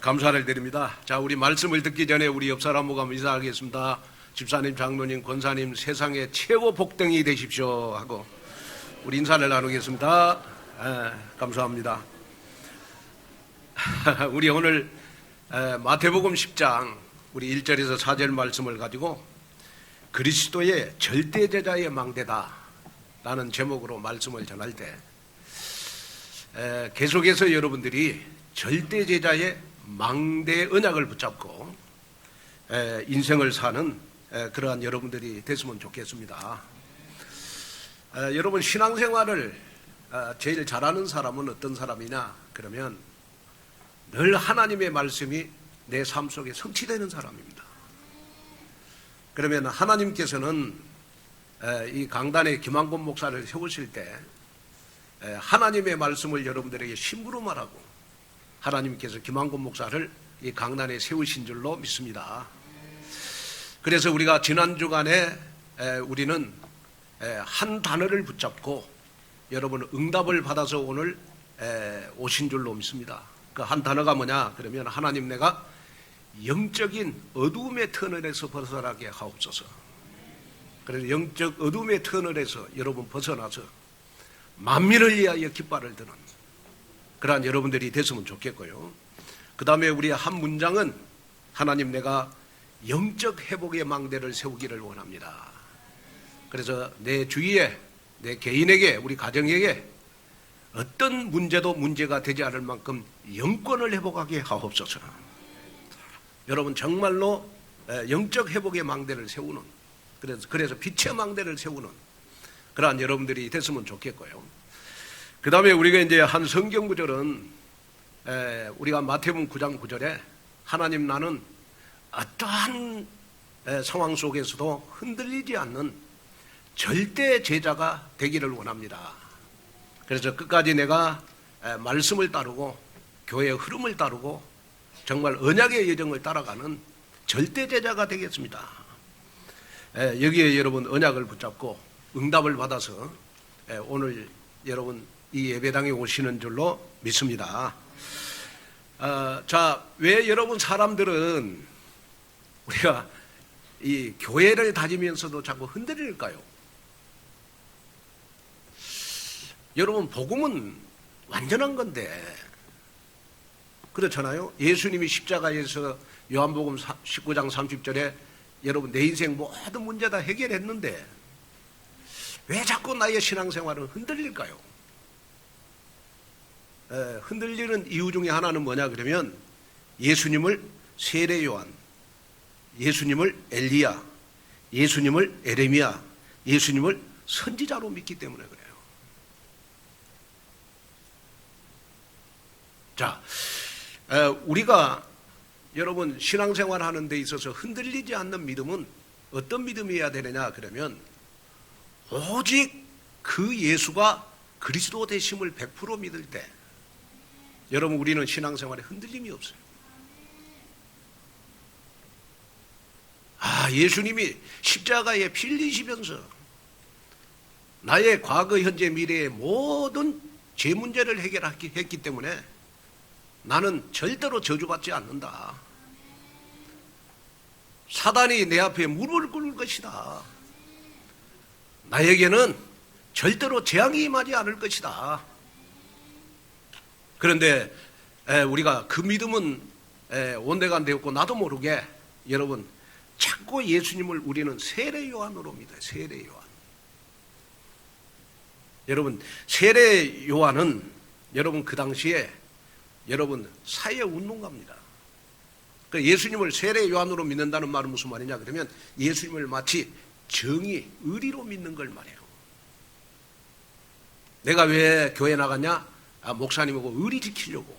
감사를 드립니다. 자, 우리 말씀을 듣기 전에 우리 옆 사람 모가 인사하겠습니다. 집사님, 장로님, 권사님, 세상의 최고 복덩이 되십시오 하고 우리 인사를 나누겠습니다. 감사합니다. 우리 오늘 마태복음 10장 우리 1절에서 4절 말씀을 가지고 그리스도의 절대제자의 망대다 라는 제목으로 말씀을 전할 때 계속해서 여러분들이 절대제자의 망대 언약을 붙잡고 인생을 사는 그러한 여러분들이 됐으면 좋겠습니다. 여러분, 신앙생활을 제일 잘하는 사람은 어떤 사람이냐 그러면 늘 하나님의 말씀이 내 삶 속에 성취되는 사람입니다. 그러면 하나님께서는 이 강단에 김한권 목사를 세우실 때 하나님의 말씀을 여러분들에게 심부름하라고 하나님께서 김한권 목사를 이 강단에 세우신 줄로 믿습니다. 그래서 우리가 지난 주간에 우리는 한 단어를 붙잡고 여러분 응답을 받아서 오늘 오신 줄로 믿습니다. 그 한 단어가 뭐냐 그러면 하나님, 내가 영적인 어두움의 터널에서 벗어나게 하옵소서. 그래서 영적 어두움의 터널에서 여러분 벗어나서 만민을 위하여 깃발을 드는 그러한 여러분들이 됐으면 좋겠고요. 그 다음에 우리 한 문장은 하나님, 내가 영적 회복의 망대를 세우기를 원합니다. 그래서 내 주위에, 내 개인에게, 우리 가정에게 어떤 문제도 문제가 되지 않을 만큼 영권을 회복하게 하옵소서. 여러분, 정말로 영적 회복의 망대를 세우는, 그래서 빛의 망대를 세우는 그러한 여러분들이 됐으면 좋겠고요. 그 다음에 우리가 이제 한 성경 구절은 우리가 마태복음 9장 9절에 하나님, 나는 어떠한 상황 속에서도 흔들리지 않는 절대 제자가 되기를 원합니다. 그래서 끝까지 내가 말씀을 따르고 교회의 흐름을 따르고 정말 언약의 여정을 따라가는 절대 제자가 되겠습니다. 여기에 여러분 언약을 붙잡고 응답을 받아서 오늘 여러분 이 예배당에 오시는 줄로 믿습니다. 자, 왜 여러분 사람들은 우리가 이 교회를 다니면서도 자꾸 흔들릴까요? 여러분, 복음은 완전한 건데 그렇잖아요. 예수님이 십자가에서 요한복음 19장 30절에 여러분 내 인생 모든 문제 다 해결했는데 왜 자꾸 나의 신앙생활은 흔들릴까요? 흔들리는 이유 중에 하나는 뭐냐 그러면 예수님을 세례 요한, 예수님을 엘리야, 예수님을 에레미야, 예수님을 선지자로 믿기 때문에 그래요. 자, 우리가 여러분 신앙생활 하는 데 있어서 흔들리지 않는 믿음은 어떤 믿음이어야 되느냐 그러면 오직 그 예수가 그리스도 되심을 100% 믿을 때 여러분 우리는 신앙생활에 흔들림이 없어요. 예수님이 십자가에 피 흘리시면서 나의 과거, 현재, 미래의 모든 죄 문제를 해결했기 때문에 나는 절대로 저주받지 않는다. 사단이 내 앞에 무릎을 꿇을 것이다. 나에게는 절대로 재앙이 임하지 않을 것이다. 그런데 우리가 그 믿음은 온데간 되었고 나도 모르게 여러분 자꾸 예수님을 우리는 세례 요한으로 믿어요. 세례 요한. 여러분, 세례 요한은 여러분 그 당시에 여러분 사회 운동가입니다. 예수님을 세례 요한으로 믿는다는 말은 무슨 말이냐 그러면 예수님을 마치 정의, 의리로 믿는 걸 말해요. 내가 왜 교회 나갔냐? 목사님하고 의리 지키려고.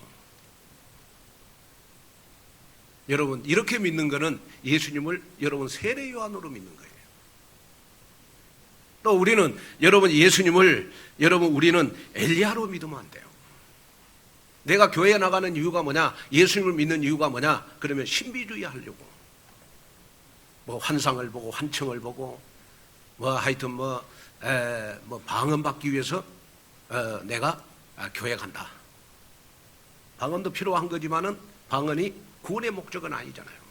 여러분, 이렇게 믿는 거는 예수님을 여러분 세례 요한으로 믿는 거예요. 또 우리는 여러분 예수님을 여러분 우리는 엘리야로 믿으면 안 돼요. 내가 교회에 나가는 이유가 뭐냐? 예수님을 믿는 이유가 뭐냐? 그러면 신비주의 하려고. 뭐 환상을 보고 환청을 보고 뭐 하여튼 뭐 방언받기 위해서 내가 교회 간다. 방언도 필요한 거지만은 방언이 구원의 목적은 아니잖아요.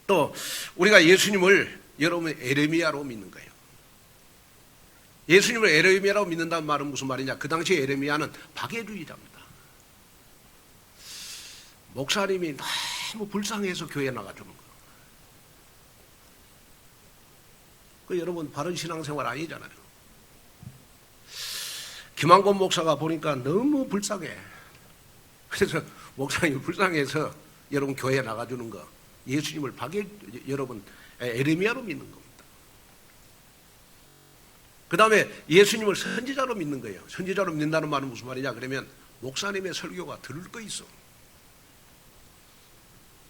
또 우리가 예수님을 여러분 에레미야로 믿는 거예요. 예수님을 에레미야로 믿는다는 말은 무슨 말이냐? 그 당시 에레미야는 박애주의자입니다. 목사님이 너무 불쌍해서 교회 나가주는 거예요. 그 여러분 바른 신앙생활 아니잖아요. 김한권 목사가 보니까 너무 불쌍해. 그래서 목사님이 불쌍해서 여러분 교회에 나가주는 거, 예수님을 여러분 에레미야로 믿는 겁니다. 그 다음에 예수님을 선지자로 믿는 거예요. 선지자로 믿는다는 말은 무슨 말이냐? 그러면 목사님의 설교가 들을 거 있어.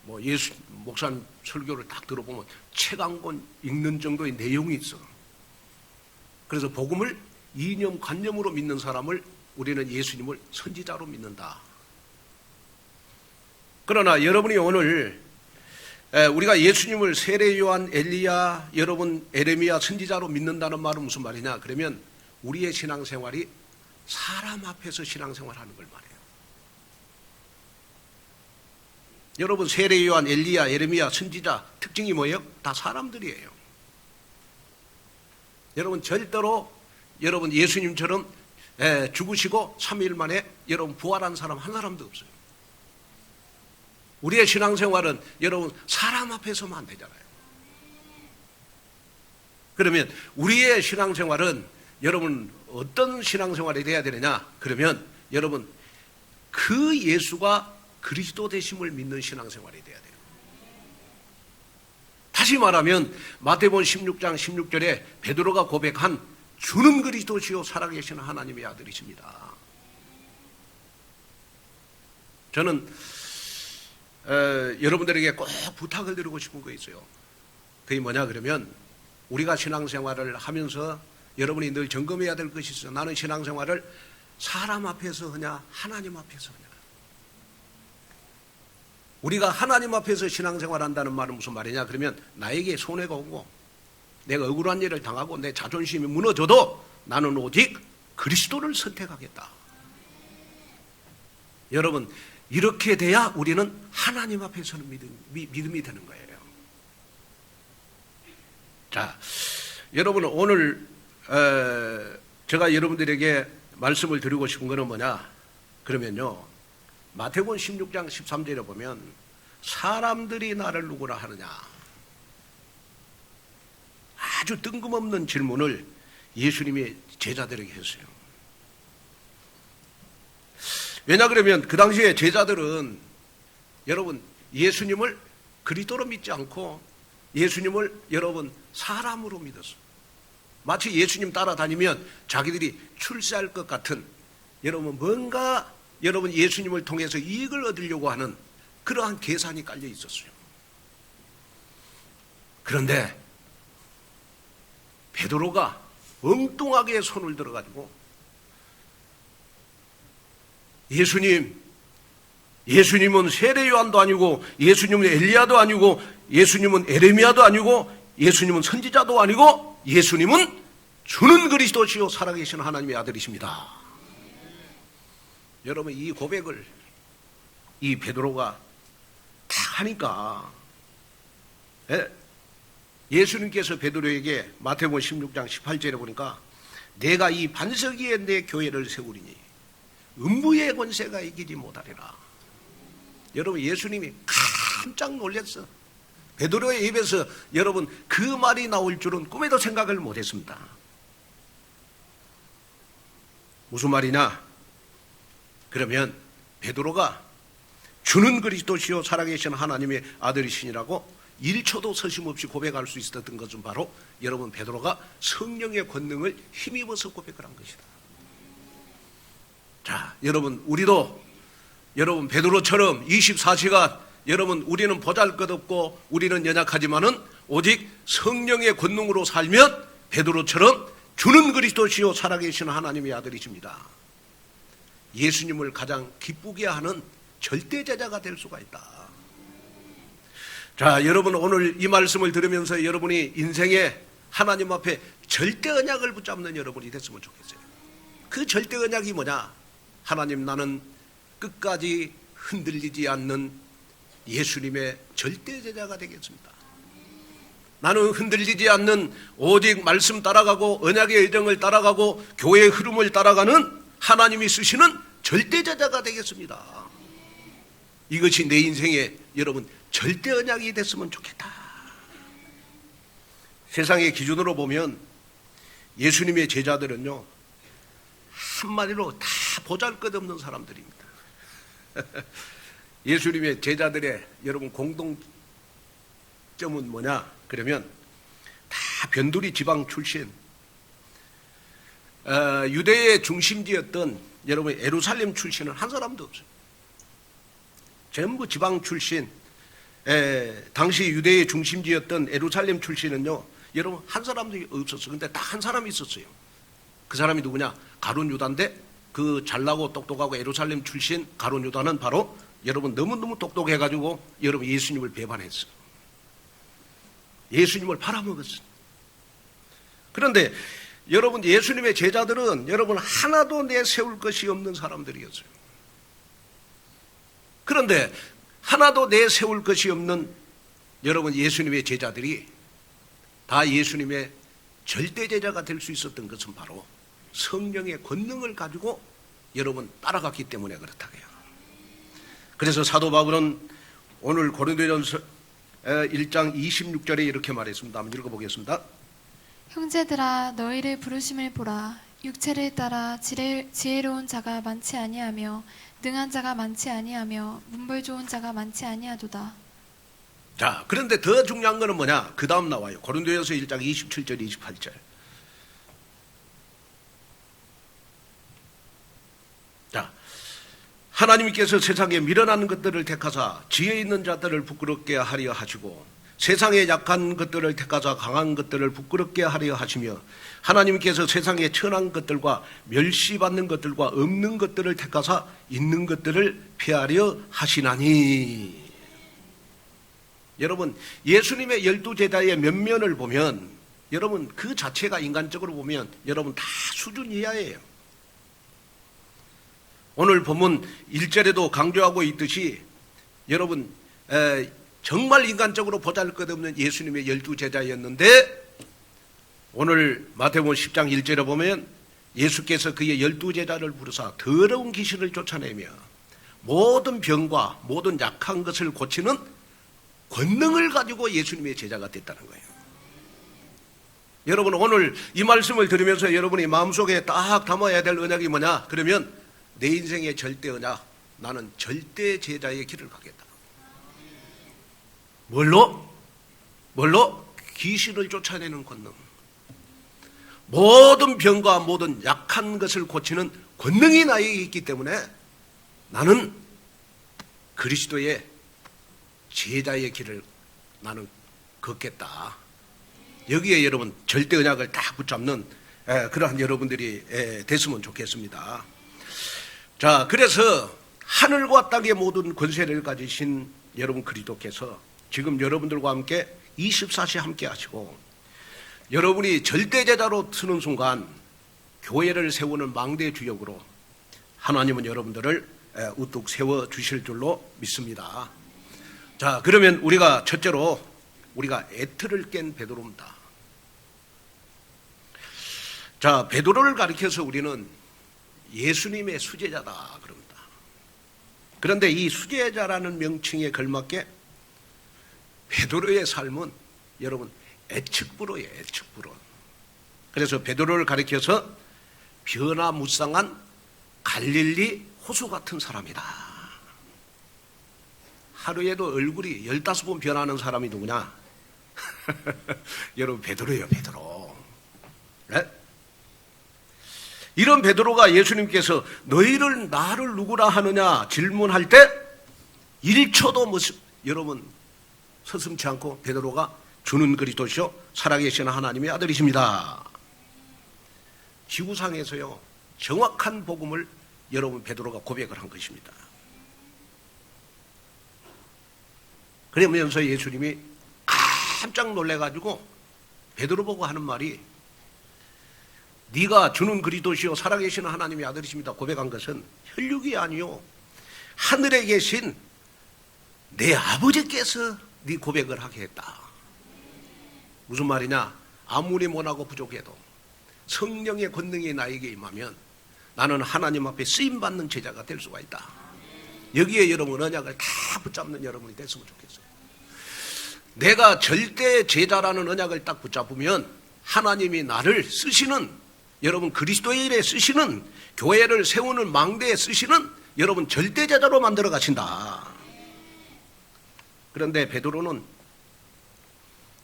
목사님 설교를 딱 들어보면 책 한 권 읽는 정도의 내용이 있어. 그래서 복음을 이념, 관념으로 믿는 사람을 우리는 예수님을 선지자로 믿는다. 그러나 여러분이 오늘 우리가 예수님을 세례 요한, 엘리야, 여러분 에레미야 선지자로 믿는다는 말은 무슨 말이냐? 그러면 우리의 신앙생활이 사람 앞에서 신앙생활하는 걸 말해요. 여러분 세례 요한, 엘리야, 에레미야 선지자 특징이 뭐예요? 다 사람들이에요. 여러분 절대로 여러분 예수님처럼 죽으시고 3일 만에 여러분 부활한 사람 한 사람도 없어요. 우리의 신앙생활은 여러분 사람 앞에서만 안 되잖아요. 그러면 우리의 신앙생활은 여러분 어떤 신앙생활이 돼야 되느냐? 그러면 여러분 그 예수가 그리스도 되심을 믿는 신앙생활이 돼야 돼요. 다시 말하면 마태복음 16장 16절에 베드로가 고백한 주는 그리스도시요 살아계시는 하나님의 아들이십니다. 저는 여러분들에게 꼭 부탁을 드리고 싶은 거 있어요. 그게 뭐냐 그러면 우리가 신앙생활을 하면서 여러분이 늘 점검해야 될 것이 있어요. 나는 신앙생활을 사람 앞에서 하냐 하나님 앞에서 하냐. 우리가 하나님 앞에서 신앙생활 한다는 말은 무슨 말이냐 그러면 나에게 손해가 오고 내가 억울한 일을 당하고 내 자존심이 무너져도 나는 오직 그리스도를 선택하겠다. 여러분 이렇게 돼야 우리는 하나님 앞에서는 믿음이 되는 거예요. 자, 여러분 오늘 제가 여러분들에게 말씀을 드리고 싶은 것은 뭐냐 그러면요 마태복음 16장 13절에 보면 사람들이 나를 누구라 하느냐 아주 뜬금없는 질문을 예수님이 제자들에게 했어요. 왜냐 그러면 그 당시에 제자들은 여러분 예수님을 그리스도로 믿지 않고 예수님을 여러분 사람으로 믿었어요. 마치 예수님 따라다니면 자기들이 출세할 것 같은 여러분 뭔가 여러분 예수님을 통해서 이익을 얻으려고 하는 그러한 계산이 깔려 있었어요. 그런데 베드로가 엉뚱하게 손을 들어가지고 예수님은 세례 요한도 아니고 예수님은 엘리야도 아니고 예수님은 에레미야도 아니고 예수님은 선지자도 아니고 예수님은 주는 그리스도시요 살아계신 하나님의 아들이십니다. 여러분 이 고백을 이 베드로가 다 하니까 예수님께서 베드로에게 마태복음 16장 18절에 보니까 내가 이 반석 위에 내 교회를 세우리니 음부의 권세가 이기지 못하리라. 여러분 예수님이 깜짝 놀랐어. 베드로의 입에서 여러분 그 말이 나올 줄은 꿈에도 생각을 못했습니다. 무슨 말이냐? 그러면 베드로가 주는 그리스도시요 살아계신 하나님의 아들이시니라고 1초도 서심없이 고백할 수 있었던 것은 바로 여러분 베드로가 성령의 권능을 힘입어서 고백을 한 것이다. 자, 여러분 우리도 여러분 베드로처럼 24시간 여러분 우리는 보잘것없고 우리는 연약하지만은 오직 성령의 권능으로 살면 베드로처럼 주는 그리스도시요 살아계신 하나님의 아들이십니다. 예수님을 가장 기쁘게 하는 절대 제자가 될 수가 있다. 자, 여러분 오늘 이 말씀을 들으면서 여러분이 인생에 하나님 앞에 절대 언약을 붙잡는 여러분이 됐으면 좋겠어요. 그 절대 언약이 뭐냐? 하나님 나는 끝까지 흔들리지 않는 예수님의 절대 제자가 되겠습니다. 나는 흔들리지 않는 오직 말씀 따라가고 언약의 의정을 따라가고 교회의 흐름을 따라가는 하나님이 쓰시는 절대 제자가 되겠습니다. 이것이 내 인생의 여러분 절대 언약이 됐으면 좋겠다. 세상의 기준으로 보면 예수님의 제자들은요, 한마디로 다 보잘것없는 사람들입니다. 예수님의 제자들의 여러분 공통점은 뭐냐? 그러면 다 변두리 지방 출신, 유대의 중심지였던 여러분 예루살렘 출신은 한 사람도 없어요. 전부 지방 출신. 당시 유대의 중심지였던 예루살렘 출신은요, 여러분 한 사람도 없었어요. 근데 딱 한 사람이 있었어요. 그 사람이 누구냐? 가룟 유다인데 그 잘나고 똑똑하고 예루살렘 출신 가룟 유다는 바로 여러분 너무너무 똑똑해가지고 여러분 예수님을 배반했어요. 예수님을 팔아먹었어요. 그런데 여러분 예수님의 제자들은 여러분 하나도 내세울 것이 없는 사람들이었어요. 그런데 하나도 내세울 것이 없는 여러분 예수님의 제자들이 다 예수님의 절대 제자가 될 수 있었던 것은 바로 성령의 권능을 가지고 여러분 따라갔기 때문에 그렇다고요. 그래서 사도 바울은 오늘 고린도전서 1장 26절에 이렇게 말했습니다. 한번 읽어보겠습니다. 형제들아 너희를 부르심을 보라. 육체를 따라 지혜로운 자가 많지 아니하며 능한 자가 많지 아니하며 문벌 좋은 자가 많지 아니하도다. 자, 그런데 더 중요한 거는 뭐냐? 그 다음 나와요. 고린도전서 1장 27절 28절. 자, 하나님께서 세상에 미련한 것들을 택하사 지혜 있는 자들을 부끄럽게 하려 하시고 세상에 약한 것들을 택하사 강한 것들을 부끄럽게 하려 하시며 하나님께서 세상에 천한 것들과 멸시받는 것들과 없는 것들을 택하사 있는 것들을 피하려 하시나니. 여러분 예수님의 12제자의 면면을 보면 여러분 그 자체가 인간적으로 보면 여러분 다 수준 이하예요. 오늘 본문 1절에도 강조하고 있듯이 여러분 정말 인간적으로 보잘것없는 예수님의 12제자였는데 오늘 마태복음 10장 1절에 보면 예수께서 그의 12제자를 부르사 더러운 귀신을 쫓아내며 모든 병과 모든 약한 것을 고치는 권능을 가지고 예수님의 제자가 됐다는 거예요. 여러분 오늘 이 말씀을 들으면서 여러분이 마음속에 딱 담아야 될 언약이 뭐냐? 그러면 내 인생의 절대 언약, 나는 절대 제자의 길을 가겠다. 뭘로? 귀신을 쫓아내는 권능. 모든 병과 모든 약한 것을 고치는 권능이 나에게 있기 때문에 나는 그리스도의 제자의 길을 나는 걷겠다. 여기에 여러분 절대 언약을 딱 붙잡는 그러한 여러분들이 됐으면 좋겠습니다. 자, 그래서 하늘과 땅의 모든 권세를 가지신 여러분 그리스도께서 지금 여러분들과 함께 24시 함께 하시고 여러분이 절대 제자로 서는 순간 교회를 세우는 망대 주역으로 하나님은 여러분들을 우뚝 세워 주실 줄로 믿습니다. 자, 그러면 우리가 첫째로 우리가 애틀을 깬 베드로입니다. 자, 베드로를 가리켜서 우리는 예수님의 수제자다 그럽니다. 그런데 이 수제자라는 명칭에 걸맞게 베드로의 삶은 여러분 애측부로예요. 애측부로. 그래서 베드로를 가리켜서 변화무쌍한 갈릴리 호수 같은 사람이다. 하루에도 얼굴이 15번 변하는 사람이 누구냐? 여러분 베드로예요. 베드로. 네? 이런 베드로가 예수님께서 너희를 나를 누구라 하느냐 질문할 때 1초도 여러분 서슴지 않고 베드로가 주는 그리스도시요 살아계신 하나님의 아들이십니다. 지구상에서요 정확한 복음을 여러분 베드로가 고백을 한 것입니다. 그러면서 예수님이 깜짝 놀래가지고 베드로 보고 하는 말이 네가 주는 그리스도시요 살아계신 하나님의 아들이십니다 고백한 것은 혈육이 아니요 하늘에 계신 내 아버지께서 네 고백을 하게 했다. 무슨 말이냐? 아무리 못하고 부족해도 성령의 권능이 나에게 임하면 나는 하나님 앞에 쓰임받는 제자가 될 수가 있다. 여기에 여러분 언약을 다 붙잡는 여러분이 됐으면 좋겠어요. 내가 절대 제자라는 언약을 딱 붙잡으면 하나님이 나를 쓰시는, 여러분 그리스도의 일에 쓰시는, 교회를 세우는 망대에 쓰시는 여러분 절대 제자로 만들어 가신다. 그런데 베드로는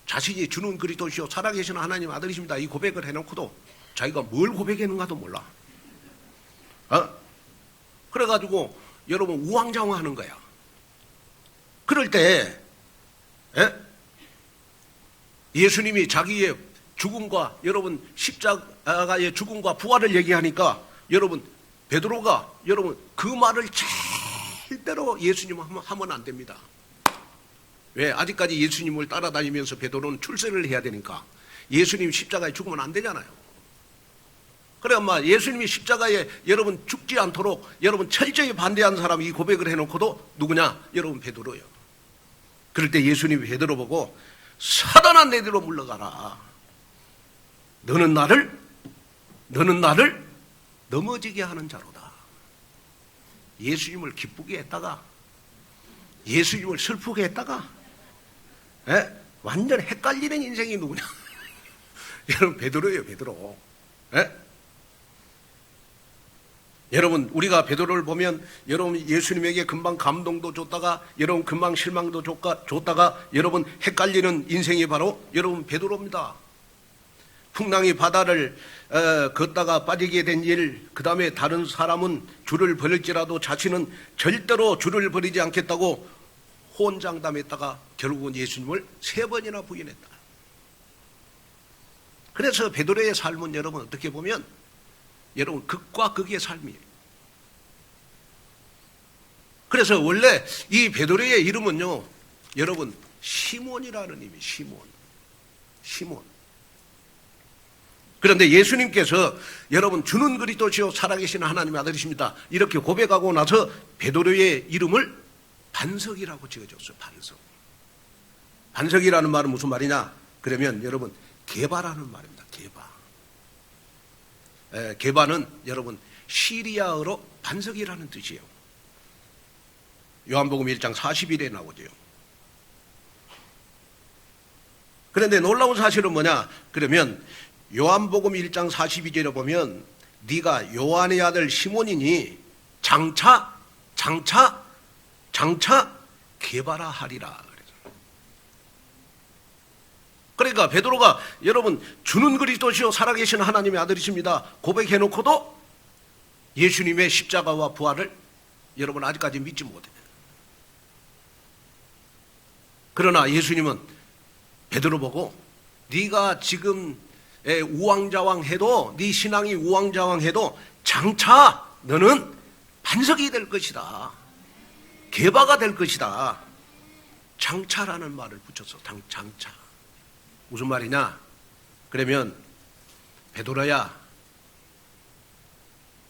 자신이 주는 그리스도시요 살아계신 하나님 아들이십니다 이 고백을 해놓고도 자기가 뭘 고백했는가도 몰라. 그래가지고 여러분 우왕좌왕하는 거야. 그럴 때 예수님이 자기의 죽음과 여러분 십자가의 죽음과 부활을 얘기하니까 여러분 베드로가 여러분 그 말을 절대로 예수님 하면 안 됩니다. 왜? 아직까지 예수님을 따라다니면서 베드로는 출세를 해야 되니까 예수님 십자가에 죽으면 안 되잖아요. 그래 엄마 예수님이 십자가에 여러분 죽지 않도록 여러분 철저히 반대한 사람이 이 고백을 해놓고도 누구냐? 여러분 베드로예요. 그럴 때 예수님이 베드로 보고 사단아 내게로 물러가라. 너는 나를 넘어지게 하는 자로다. 예수님을 기쁘게 했다가 예수님을 슬프게 했다가 완전 헷갈리는 인생이 누구냐? 여러분 베드로예요. 베드로. 여러분 우리가 베드로를 보면 여러분 예수님에게 금방 감동도 줬다가 여러분 금방 실망도 줬다가 여러분 헷갈리는 인생이 바로 여러분 베드로입니다. 풍랑이 바다를 걷다가 빠지게 된 일, 그 다음에 다른 사람은 줄을 버릴지라도 자신은 절대로 줄을 버리지 않겠다고 호언장담했다가 결국은 예수님을 3번이나 부인했다. 그래서 베드로의 삶은 여러분 어떻게 보면 여러분 극과 극의 삶이에요. 그래서 원래 이 베드로의 이름은요 여러분 시몬이라는 의미. 시몬. 그런데 예수님께서 여러분 주는 그리스도시요 살아계신 하나님의 아들이십니다 이렇게 고백하고 나서 베드로의 이름을 반석이라고 지어줬어요. 반석이라는 말은 무슨 말이냐? 그러면 여러분 게바라는 말입니다. 게바는 여러분 시리아어로 반석이라는 뜻이에요. 요한복음 1장 40일에 나오죠. 그런데 놀라운 사실은 뭐냐? 그러면 요한복음 1장 42절에 보면 네가 요한의 아들 시몬이니 장차 게바라 하리라. 그러니까 베드로가 여러분 주는 그리스도시요 살아계신 하나님의 아들이십니다 고백해놓고도 예수님의 십자가와 부활을 여러분 아직까지 믿지 못해요. 그러나 예수님은 베드로 보고 네가 지금 우왕좌왕해도 네 신앙이 우왕좌왕해도 장차 너는 반석이 될 것이다. 게바가 될 것이다. 장차라는 말을 붙여서 장차. 무슨 말이냐? 그러면 베드로야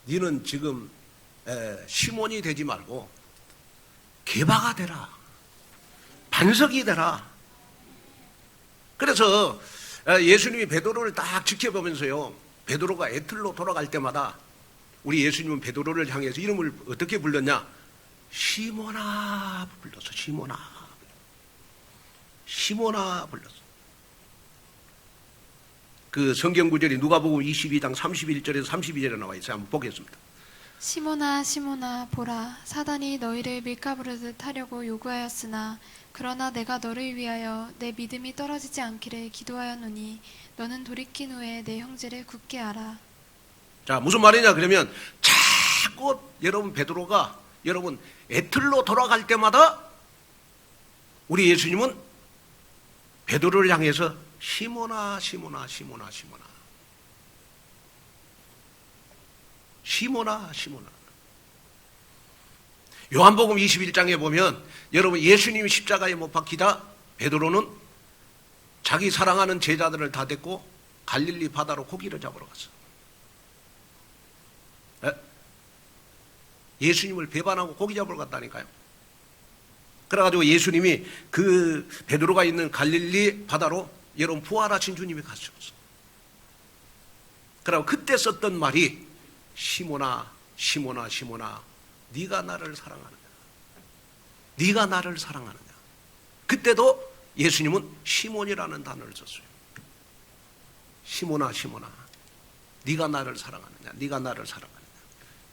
너는 지금 시몬이 되지 말고 게바가 되라. 반석이 되라. 그래서 예수님이 베드로를 딱 지켜보면서요 베드로가 애틀로 돌아갈 때마다 우리 예수님은 베드로를 향해서 이름을 어떻게 불렀냐? 시몬아 불렀어. 시몬아 불렀어. 그 성경 구절이 누가복음 22장 31절에서 32절에 나와 있어요. 한번 보겠습니다. 시몬아 시몬아 보라 사단이 너희를 밀가부르듯 하려고 요구하였으나 그러나 내가 너를 위하여 내 믿음이 떨어지지 않기를 기도하였노니 너는 돌이킨 후에 내 형제를 굳게 하라. 자 무슨 말이냐? 그러면 자꾸 여러분 베드로가 여러분 애틀로 돌아갈 때마다 우리 예수님은 베드로를 향해서 시몬아 요한복음 21장에 보면 여러분 예수님이 십자가에 못 박히다 베드로는 자기 사랑하는 제자들을 다 데리고 갈릴리 바다로 고기를 잡으러 갔어. 예수님을 배반하고 고기 잡으러 갔다니까요. 그래가지고 예수님이 그 베드로가 있는 갈릴리 바다로 여러분 부활하신 주님이 가셨어. 그리고 그때 썼던 말이 시몬아 시몬아 시몬아 네가 나를 사랑하느냐, 네가 나를 사랑하느냐. 그때도 예수님은 시몬이라는 단어를 썼어요. 시몬아 시몬아 네가 나를 사랑하느냐, 네가 나를 사랑하느냐.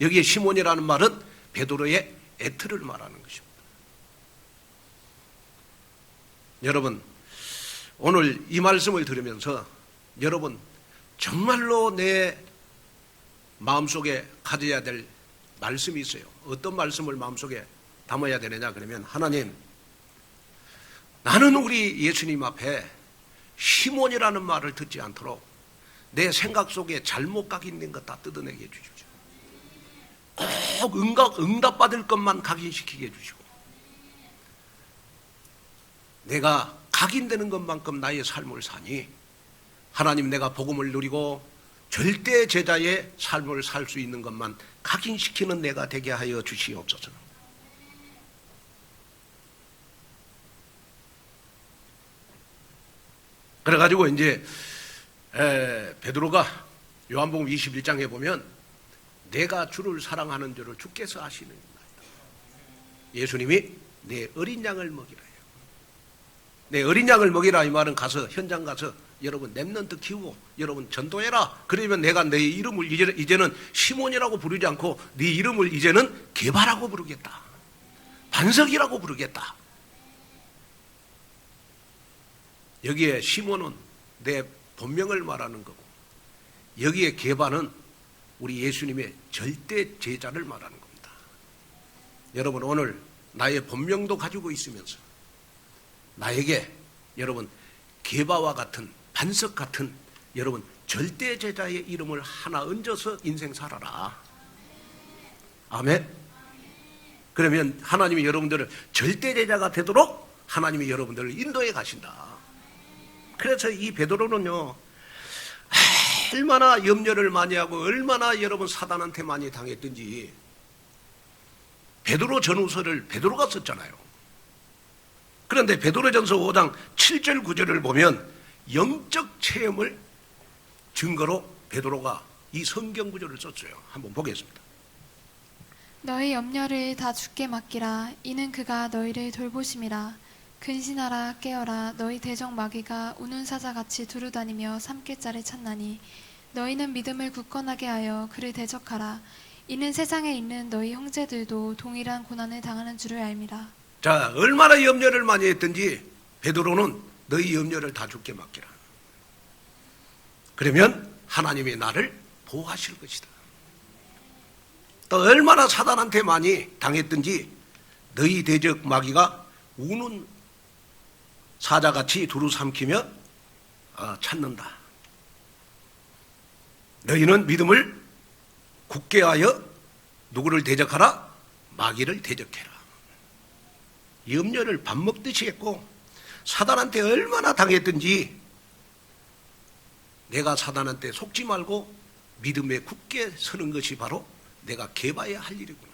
여기에 시몬이라는 말은 베드로의 애틀을 말하는 것입니다. 여러분, 오늘 이 말씀을 들으면서 여러분 정말로 내 마음속에 가져야 될 말씀이 있어요. 어떤 말씀을 마음속에 담아야 되느냐 그러면, 하나님, 나는 우리 예수님 앞에 시몬이라는 말을 듣지 않도록 내 생각 속에 잘못 각인된 것 다 뜯어내게 해주십시오. 꼭 응답받을 것만 각인시키게 해주시고, 내가 각인되는 것만큼 나의 삶을 사니 하나님, 내가 복음을 누리고 절대 제자의 삶을 살 수 있는 것만 각인시키는 내가 되게 하여 주시옵소서. 그래가지고 이제 베드로가 요한복음 21장에 보면 내가 주를 사랑하는 줄을 주께서 아시느니라. 예수님이 내 어린 양을 먹이라 해요. 내 어린 양을 먹이라 이 말은 가서 현장 가서 여러분 랩런트 키우고 여러분 전도해라. 그러면 내가 내 이름을 이제는 시몬이라고 부르지 않고 네 이름을 이제는 게바라고 부르겠다, 반석이라고 부르겠다. 여기에 시몬은 내 본명을 말하는 거고, 여기에 게바는 우리 예수님의 절대 제자를 말하는 겁니다. 여러분, 오늘 나의 본명도 가지고 있으면서 나에게 여러분 게바와 같은, 반석 같은 여러분 절대 제자의 이름을 하나 얹어서 인생 살아라. 아멘. 그러면 하나님이 여러분들을 절대 제자가 되도록 하나님이 여러분들을 인도해 가신다. 그래서 이 베드로는요, 얼마나 염려를 많이 하고 얼마나 여러분 사단한테 많이 당했든지, 베드로 전후서를 베드로가 썼잖아요. 그런데 베드로전서 5장 7절 9절을 보면 영적 체험을 증거로 베드로가 이 성경 구절을 썼어요. 한번 보겠습니다. 너희 염려를 다 주께 맡기라. 이는 그가 너희를 돌보심이라. 근신하라, 깨어라. 너희 대적 마귀가 우는 사자같이 두루다니며 삼킬자를 찾나니 너희는 믿음을 굳건하게 하여 그를 대적하라. 이는 세상에 있는 너희 형제들도 동일한 고난을 당하는 줄을 알미라. 자, 얼마나 염려를 많이 했든지 베드로는 너희 염려를 다 주께 맡기라. 그러면 하나님이 나를 보호하실 것이다. 또 얼마나 사단한테 많이 당했든지 너희 대적 마귀가 우는 사자같이 두루 삼키며 찾는다. 너희는 믿음을 굳게 하여 누구를 대적하라? 마귀를 대적해라. 염려를 밥 먹듯이 했고, 사단한테 얼마나 당했든지 내가 사단한테 속지 말고 믿음에 굳게 서는 것이 바로 내가 게바해야 할 일이구나.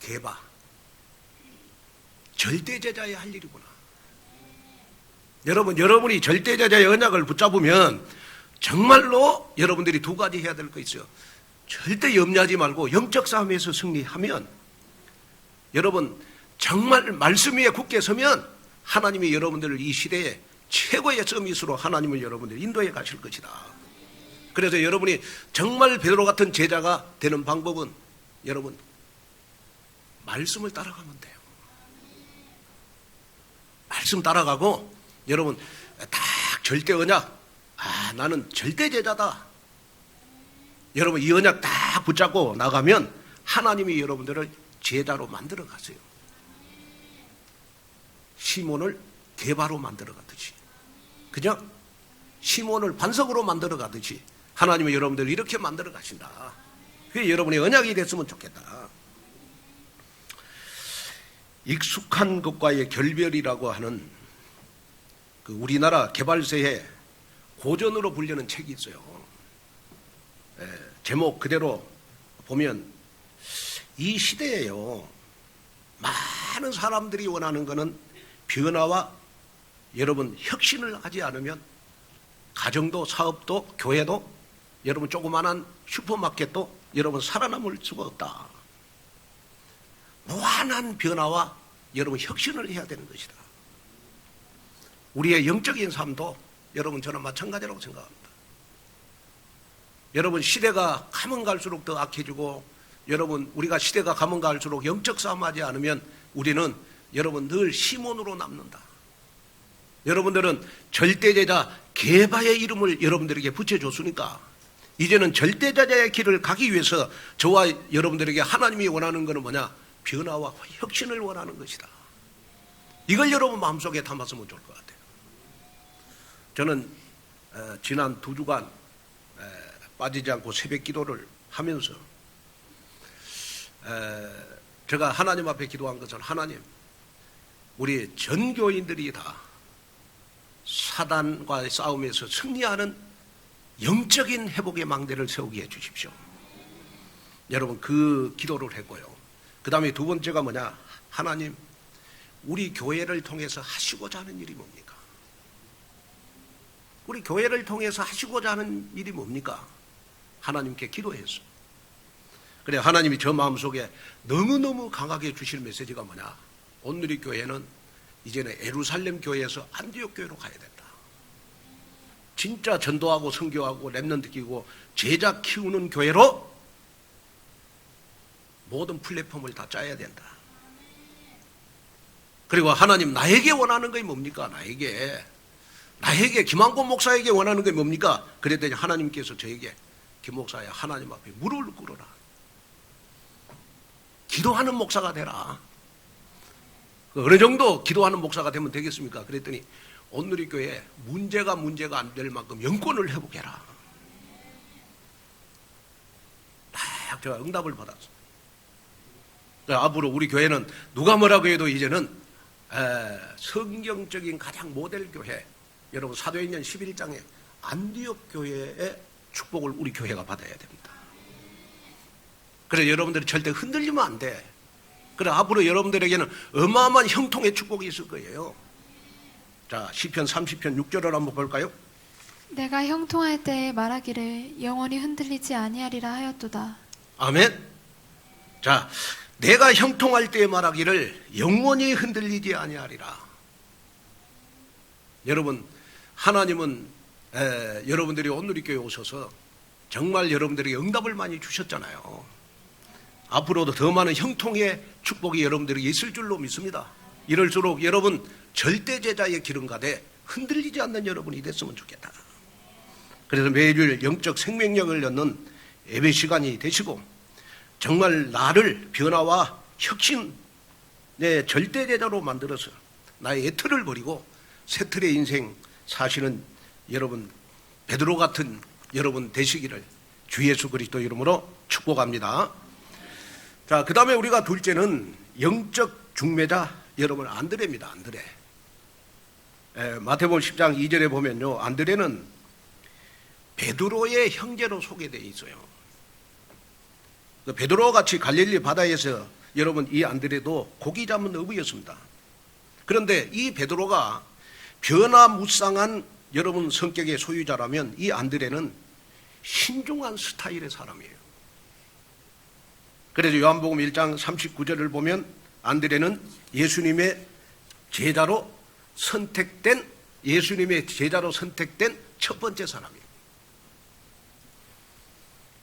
게바, 절대제자의 할 일이구나. 여러분이 절대제자의 언약을 붙잡으면 정말로 여러분들이 두 가지 해야 될 거 있어요. 절대 염려하지 말고 영적 싸움에서 승리하면, 여러분 정말 말씀 위에 굳게 서면 하나님이 여러분들을 이 시대에 최고의 서밋으로 하나님을 여러분들 인도해 가실 것이다. 그래서 여러분이 정말 베드로 같은 제자가 되는 방법은 여러분 말씀을 따라가면 돼요. 말씀 따라가고 여러분 딱 절대 언약, 나는 절대 제자다. 여러분 이 언약 딱 붙잡고 나가면 하나님이 여러분들을 제자로 만들어 가세요. 시몬을 게바로 만들어 가듯이, 그냥 시몬을 반석으로 만들어 가듯이 하나님은 여러분들을 이렇게 만들어 가신다. 그게 여러분의 언약이 됐으면 좋겠다. 익숙한 것과의 결별이라고 하는 그 우리나라 개발서에 고전으로 불리는 책이 있어요. 제목 그대로 보면 이 시대에요, 많은 사람들이 원하는 것은 변화와 여러분 혁신을 하지 않으면 가정도 사업도 교회도 여러분 조그마한 슈퍼마켓도 여러분 살아남을 수가 없다. 무한한 변화와 여러분 혁신을 해야 되는 것이다. 우리의 영적인 삶도 여러분 저는 마찬가지라고 생각합니다. 여러분 시대가 가면 갈수록 더 악해지고 여러분 우리가 시대가 가면 갈수록 영적 싸움하지 않으면 우리는 여러분 늘 시몬으로 남는다. 여러분들은 절대제자 게바의 이름을 여러분들에게 붙여줬으니까 이제는 절대제자의 길을 가기 위해서 저와 여러분들에게 하나님이 원하는 것은 뭐냐? 변화와 혁신을 원하는 것이다. 이걸 여러분 마음속에 담았으면 좋을 것 같아요. 저는 지난 2주간 빠지지 않고 새벽 기도를 하면서 제가 하나님 앞에 기도한 것은 하나님, 우리 전 교인들이 다 사단과의 싸움에서 승리하는 영적인 회복의 망대를 세우게 해주십시오. 여러분 그 기도를 했고요. 그 다음에 두 번째가 뭐냐? 하나님, 우리 교회를 통해서 하시고자 하는 일이 뭡니까? 우리 교회를 통해서 하시고자 하는 일이 뭡니까? 하나님께 기도했어. 그래 하나님이 저 마음속에 너무너무 강하게 주실 메시지가 뭐냐? 오늘의 교회는 이제는 예루살렘 교회에서 안디옥 교회로 가야 된다. 진짜 전도하고 선교하고 렘넌트 끼고 제자 키우는 교회로 모든 플랫폼을 다 짜야 된다. 그리고 하나님, 나에게 원하는 것이 뭡니까? 나에게 김한권 목사에게 원하는 것이 뭡니까? 그랬더니 하나님께서 저에게 김 목사야, 하나님 앞에 무릎을 꿇어라. 기도하는 목사가 되라. 어느 정도 기도하는 목사가 되면 되겠습니까? 그랬더니 오늘의 교회에 문제가 안 될 만큼 영권을 회복해라. 딱 제가 응답을 받았어요. 앞으로 우리 교회는 누가 뭐라고 해도 이제는 성경적인 가장 모델 교회, 여러분 사도행전 11장에 안디옥 교회의 축복을 우리 교회가 받아야 됩니다. 그래서 여러분들이 절대 흔들리면 안 돼. 그래 앞으로 여러분들에게는 어마어마한 형통의 축복이 있을 거예요. 자, 시편 30편 6절을 한번 볼까요? 내가 형통할 때에 말하기를 영원히 흔들리지 아니하리라 하였도다. 아멘. 자, 내가 형통할 때에 말하기를 영원히 흔들리지 아니하리라. 여러분, 하나님은 여러분들이 오늘의 교회에 오셔서 정말 여러분들에게 응답을 많이 주셨잖아요. 앞으로도 더 많은 형통의 축복이 여러분들에게 있을 줄로 믿습니다. 이럴수록 여러분 절대 제자의 기름 가되 흔들리지 않는 여러분이 됐으면 좋겠다. 그래서 매일 영적 생명력을 얻는 예배 시간이 되시고 정말 나를 변화와 혁신의 절대 제자로 만들어서 나의 애틀을 버리고 새 틀의 인생 사시는 여러분 베드로 같은 여러분 되시기를 주 예수 그리스도 이름으로 축복합니다. 자, 그 다음에 우리가 둘째는 영적 중매자 여러분 안드레입니다. 안드레. 마태복음 10장 2절에 보면요, 안드레는 베드로의 형제로 소개되어 있어요. 베드로와 같이 갈릴리 바다에서 여러분 이 안드레도 고기 잡는 어부였습니다. 그런데 이 베드로가 변화무쌍한 여러분 성격의 소유자라면 이 안드레는 신중한 스타일의 사람이에요. 그래서 요한복음 1장 39절을 보면 안드레는 예수님의 제자로 선택된 첫 번째 사람이에요.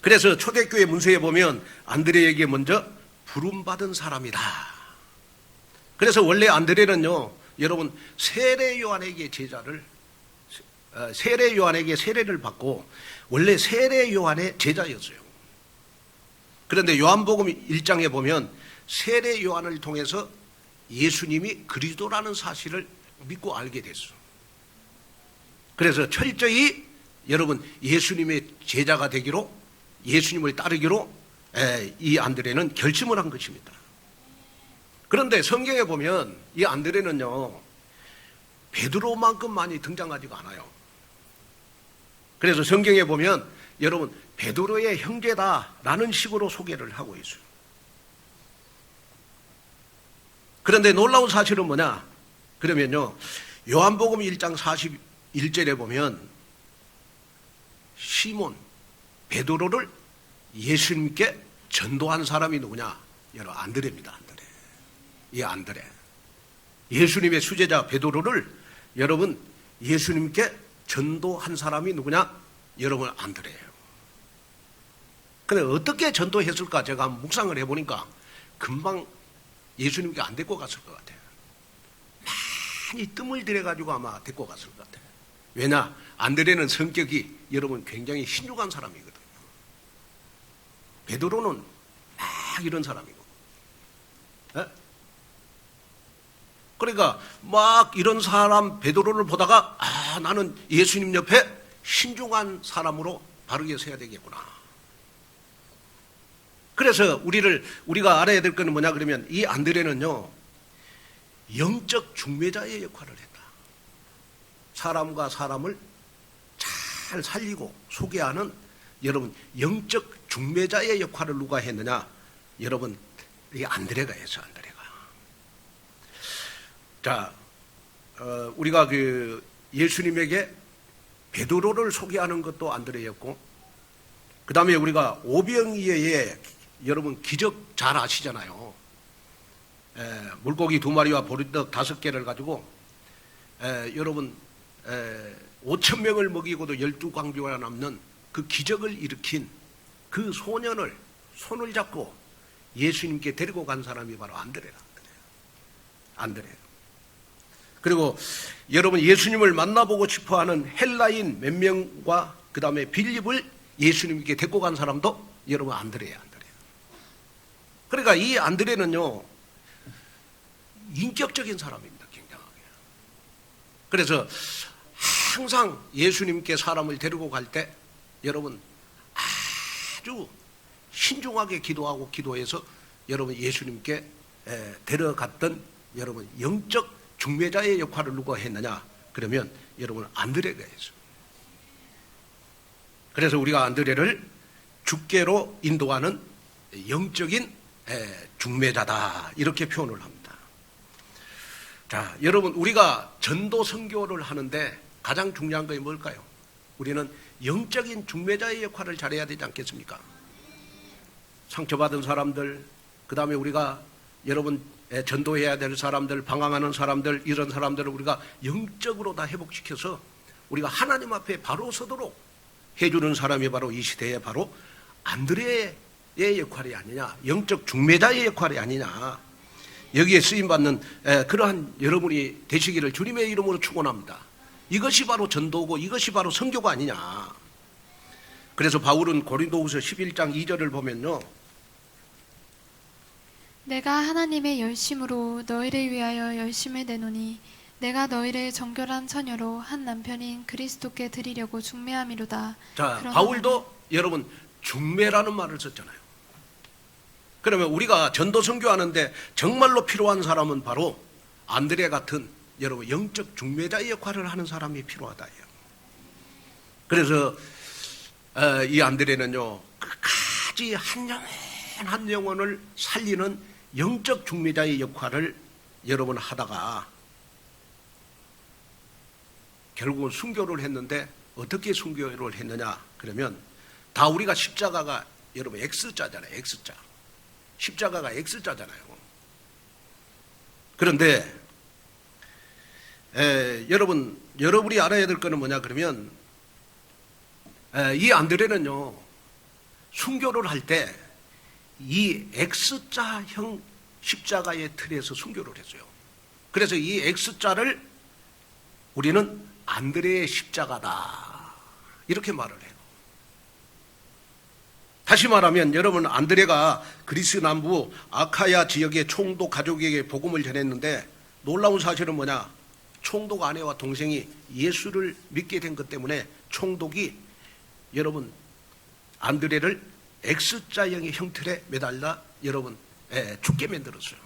그래서 초대교회 문서에 보면 안드레에게 먼저 부름받은 사람이다. 그래서 원래 안드레는요, 여러분 세례 요한에게 세례를 받고 원래 세례 요한의 제자였어요. 그런데 요한복음 1장에 보면 세례 요한을 통해서 예수님이 그리스도라는 사실을 믿고 알게 됐어. 그래서 철저히 여러분 예수님의 제자가 되기로, 예수님을 따르기로 이 안드레는 결심을 한 것입니다. 그런데 성경에 보면 이 안드레는요, 베드로만큼 많이 등장하지가 않아요. 그래서 성경에 보면 여러분 베드로의 형제다라는 식으로 소개를 하고 있어요. 그런데 놀라운 사실은 뭐냐? 그러면요, 요한복음 1장 41절에 보면 시몬, 베드로를 예수님께 전도한 사람이 누구냐? 여러분, 안드레입니다. 안드레. 이 안드레. 예수님의 수제자 베드로를 여러분 예수님께 전도한 사람이 누구냐? 여러분, 안드레예요. 근데 어떻게 전도했을까? 제가 한번 묵상을 해보니까 금방 예수님께 안 데리고 갔을 것 같아요. 많이 뜸을 들여가지고 아마 데리고 갔을 것 같아요. 왜냐? 안드레는 성격이 여러분 굉장히 신중한 사람이거든요. 베드로는 막 이런 사람이고. 에? 그러니까 막 이런 사람 베드로를 보다가 나는 예수님 옆에 신중한 사람으로 바르게 서야 되겠구나. 그래서 우리가 알아야 될 것은 뭐냐 그러면 이 안드레는요, 영적 중매자의 역할을 했다. 사람과 사람을 잘 살리고 소개하는 여러분 영적 중매자의 역할을 누가 했느냐? 여러분, 이 안드레가 했어. 안드레가. 자, 우리가 그 예수님에게 베드로를 소개하는 것도 안드레였고, 그 다음에 우리가 오병이어의 여러분 기적 잘 아시잖아요. 물고기 2마리와 보리떡 5개를 가지고 여러분 5,000명을 먹이고도 12광주가 남는 그 기적을 일으킨 그 소년을 손을 잡고 예수님께 데리고 간 사람이 바로 안드레라. 안드레. 그리고 여러분 예수님을 만나보고 싶어하는 헬라인 몇 명과 그 다음에 빌립을 예수님께 데리고 간 사람도 여러분 안드레야. 안드레. 그러니까 이 안드레는요, 인격적인 사람입니다. 굉장하게. 그래서 항상 예수님께 사람을 데리고 갈 때 여러분 아주 신중하게 기도하고 기도해서 여러분 예수님께 데려갔던 여러분 영적 중매자의 역할을 누가 했느냐? 그러면 여러분 안드레가 했어요. 그래서 우리가 안드레를 주께로 인도하는 영적인 중매자다 이렇게 표현을 합니다. 자, 여러분 우리가 전도 선교를 하는데 가장 중요한 것이 뭘까요? 우리는 영적인 중매자의 역할을 잘해야 되지 않겠습니까? 상처받은 사람들, 그 다음에 우리가 여러분 전도해야 될 사람들, 방황하는 사람들, 이런 사람들을 우리가 영적으로 다 회복시켜서 우리가 하나님 앞에 바로 서도록 해주는 사람이 바로 이 시대에 바로 안드레의 역할이 아니냐, 영적 중매자의 역할이 아니냐, 여기에 쓰임받는 그러한 여러분이 되시기를 주님의 이름으로 축원합니다. 이것이 바로 전도고 이것이 바로 선교가 아니냐. 그래서 바울은 고린도후서 11장 2절을 보면요, 내가 하나님의 열심으로 너희를 위하여 열심을 내노니 내가 너희를 정결한 처녀로 한 남편인 그리스도께 드리려고 중매함이로다. 자, 바울도 여러분 중매라는 말을 썼잖아요. 그러면 우리가 전도 선교하는데 정말로 필요한 사람은 바로 안드레 같은 여러분 영적 중매자의 역할을 하는 사람이 필요하다. 그래서 이 안드레는요, 끝까지 한 영혼을 살리는 영적 중매자의 역할을 여러분 하다가 결국은 순교를 했는데 어떻게 순교를 했느냐 그러면 다 우리가 십자가가 여러분 X자잖아요. X자. 십자가가 X자잖아요. 그런데 여러분이 알아야 될 거는 뭐냐 그러면 이 안드레는요, 순교를 할 때 이 X자형 십자가의 틀에서 순교를 했어요. 그래서 이 X자를 우리는 안드레의 십자가다 이렇게 말을 해요. 다시 말하면 여러분 안드레가 그리스 남부 아카야 지역의 총독 가족에게 복음을 전했는데 놀라운 사실은 뭐냐? 총독 아내와 동생이 예수를 믿게 된 것 때문에 총독이 여러분 안드레를 X자형의 형틀에 매달라 여러분 죽게 만들었어요.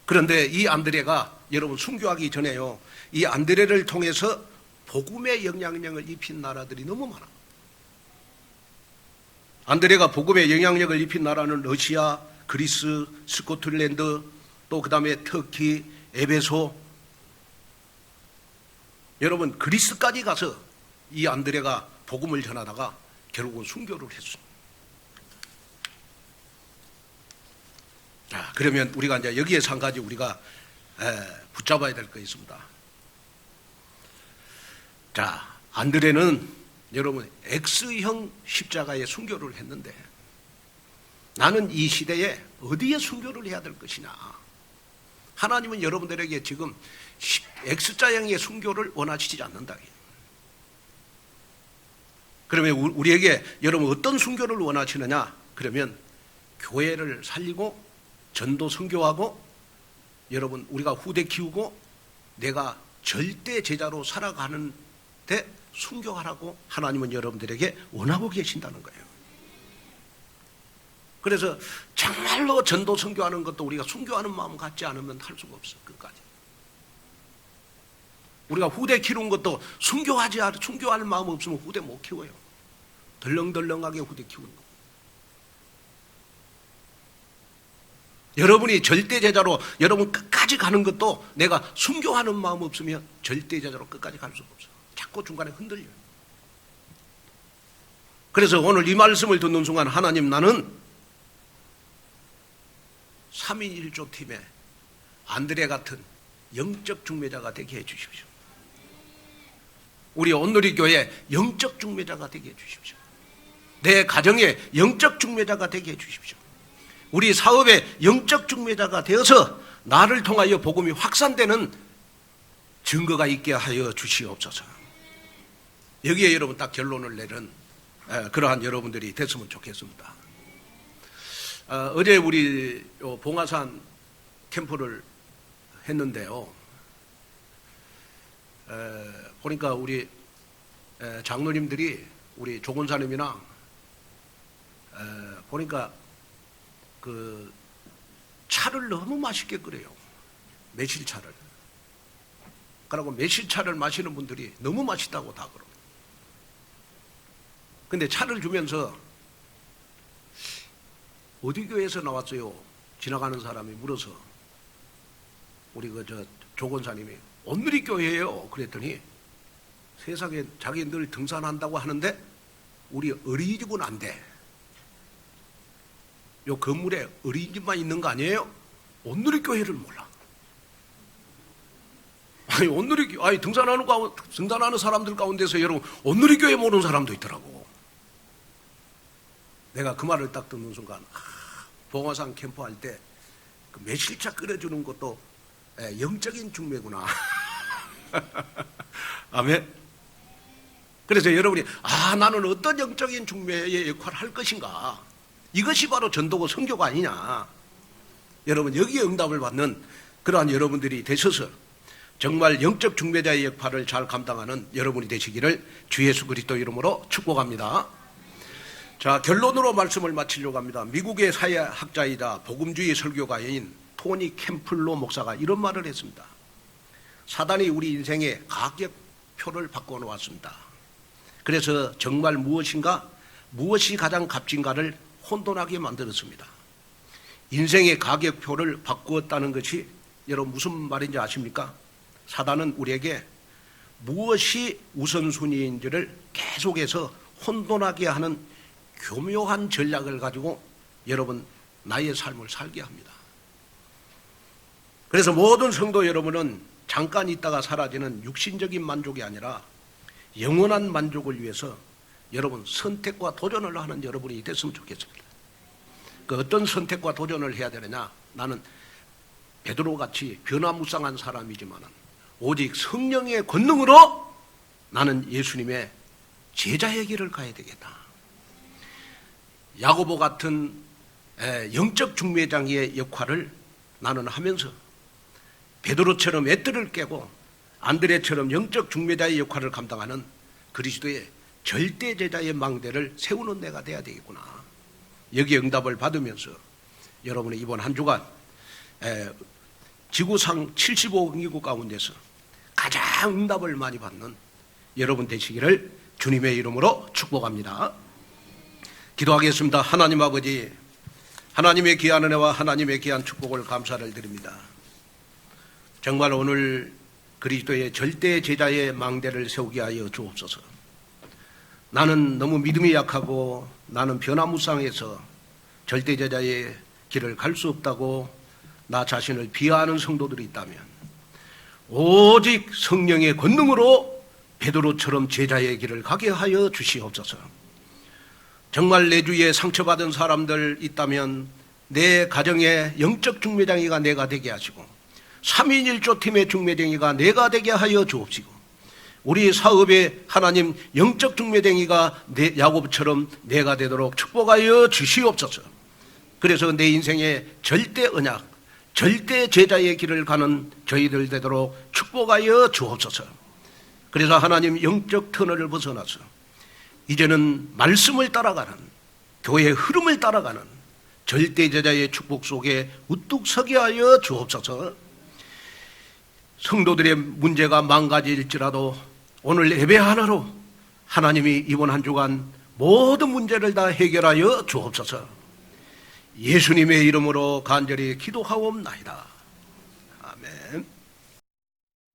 그런데 이 안드레가 여러분 순교하기 전에요, 이 안드레를 통해서 복음의 영향력을 입힌 나라들이 너무 많아. 안드레가 복음의 영향력을 입힌 나라는 러시아, 그리스, 스코틀랜드, 또 그 다음에 터키, 에베소, 여러분 그리스까지 가서 이 안드레가 복음을 전하다가 결국은 순교를 했습니다. 자, 그러면 우리가 이제 여기에서 한 가지 우리가 붙잡아야 될 거 있습니다. 자, 안드레는 여러분 X형 십자가에 순교를 했는데 나는 이 시대에 어디에 순교를 해야 될 것이냐. 하나님은 여러분들에게 지금 X자형의 순교를 원하시지 않는다. 그러면 우리에게 여러분 어떤 순교를 원하시느냐? 그러면 교회를 살리고 전도 선교하고 여러분 우리가 후대 키우고 내가 절대 제자로 살아가는 데 순교하라고 하나님은 여러분들에게 원하고 계신다는 거예요. 그래서 정말로 전도 선교하는 것도 우리가 순교하는 마음 갖지 않으면 할 수가 없어. 끝까지. 우리가 후대 키우는 것도 순교할 마음 없으면 후대 못 키워요. 덜렁덜렁하게 후대 키우는 거. 여러분이 절대 제자로 여러분 끝까지 가는 것도 내가 순교하는 마음 없으면 절대 제자로 끝까지 갈 수가 없어. 자꾸 중간에 흔들려요. 그래서 오늘 이 말씀을 듣는 순간 하나님 나는 3인 1조 팀에 안드레 같은 영적 중매자가 되게 해주십시오. 우리 온누리 교회 영적 중매자가 되게 해주십시오. 내 가정에 영적 중매자가 되게 해주십시오. 우리 사업에 영적 중매자가 되어서 나를 통하여 복음이 확산되는 증거가 있게 하여 주시옵소서. 여기에 여러분 딱 결론을 내는 그러한 여러분들이 됐으면 좋겠습니다. 어제 우리 봉화산 캠프를 했는데요. 보니까 우리 장로님들이 우리 조건사님이나 보니까 그 차를 너무 맛있게 끓여요. 매실차를. 그리고 매실차를 마시는 분들이 너무 맛있다고 다 그러고. 근데 차를 주면서 어디 교회에서 나왔어요? 지나가는 사람이 물어서 우리 조건사님이 온누리 교회예요. 그랬더니 세상에 자기 늘 등산한다고 하는데 우리 어린이집은 안 돼. 요 건물에 어린이집만 있는 거 아니에요? 온누리 교회를 몰라. 아니 등산하는 사람들 가운데서 여러분 온누리 교회 모르는 사람도 있더라고. 내가 그 말을 딱 듣는 순간 봉화산 캠프 할 때 그 매실차 끓여주는 것도 영적인 중매구나. 아멘. 그래서 여러분이 나는 어떤 영적인 중매의 역할을 할 것인가. 이것이 바로 전도고 선교가 아니냐. 여러분 여기에 응답을 받는 그러한 여러분들이 되셔서 정말 영적 중매자의 역할을 잘 감당하는 여러분이 되시기를 주 예수 그리스도 이름으로 축복합니다. 자, 결론으로 말씀을 마치려고 합니다. 미국의 사회학자이자 복음주의 설교가인 토니 캠플로 목사가 이런 말을 했습니다. 사단이 우리 인생에 가격표를 바꿔놓았습니다. 그래서 정말 무엇이 가장 값진가를 혼돈하게 만들었습니다. 인생의 가격표를 바꾸었다는 것이 여러분 무슨 말인지 아십니까? 사단은 우리에게 무엇이 우선순위인지를 계속해서 혼돈하게 하는 교묘한 전략을 가지고 여러분 나의 삶을 살게 합니다. 그래서 모든 성도 여러분은 잠깐 있다가 사라지는 육신적인 만족이 아니라 영원한 만족을 위해서 여러분 선택과 도전을 하는 여러분이 됐으면 좋겠습니다. 그 어떤 선택과 도전을 해야 되느냐? 나는 베드로같이 변화무쌍한 사람이지만 오직 성령의 권능으로 나는 예수님의 제자의 길을 가야 되겠다. 야고보 같은 영적 중매장의 역할을 나는 하면서 베드로처럼 애들을 깨고 안드레처럼 영적 중매자의 역할을 감당하는 그리스도의 절대 제자의 망대를 세우는 내가 돼야 되겠구나. 여기에 응답을 받으면서 여러분의 이번 한 주간 지구상 75개국 가운데서 가장 응답을 많이 받는 여러분 되시기를 주님의 이름으로 축복합니다. 기도하겠습니다. 하나님 아버지, 하나님의 귀한 은혜와 하나님의 귀한 축복을 감사를 드립니다. 정말 오늘 그리스도의 절대 제자의 망대를 세우게 하여 주옵소서. 나는 너무 믿음이 약하고 나는 변화무쌍해서 절대 제자의 길을 갈 수 없다고 나 자신을 비하하는 성도들이 있다면 오직 성령의 권능으로 베드로처럼 제자의 길을 가게 하여 주시옵소서. 정말 내 주위에 상처받은 사람들 있다면 내 가정의 영적 중매장이가 내가 되게 하시고 3인 1조 팀의 중매쟁이가 내가 되게 하여 주옵시고 우리 사업에 하나님 영적 중매쟁이가 야곱처럼 내가 되도록 축복하여 주시옵소서. 그래서 내 인생의 절대 언약, 절대 제자의 길을 가는 저희들 되도록 축복하여 주옵소서. 그래서 하나님 영적 터널을 벗어나서 이제는 말씀을 따라가는, 교회의 흐름을 따라가는 절대 제자의 축복 속에 우뚝 서게 하여 주옵소서. 성도들의 문제가 망가질지라도 오늘 예배 하나로 하나님이 이번 한 주간 모든 문제를 다 해결하여 주옵소서. 예수님의 이름으로 간절히 기도하옵나이다. 아멘.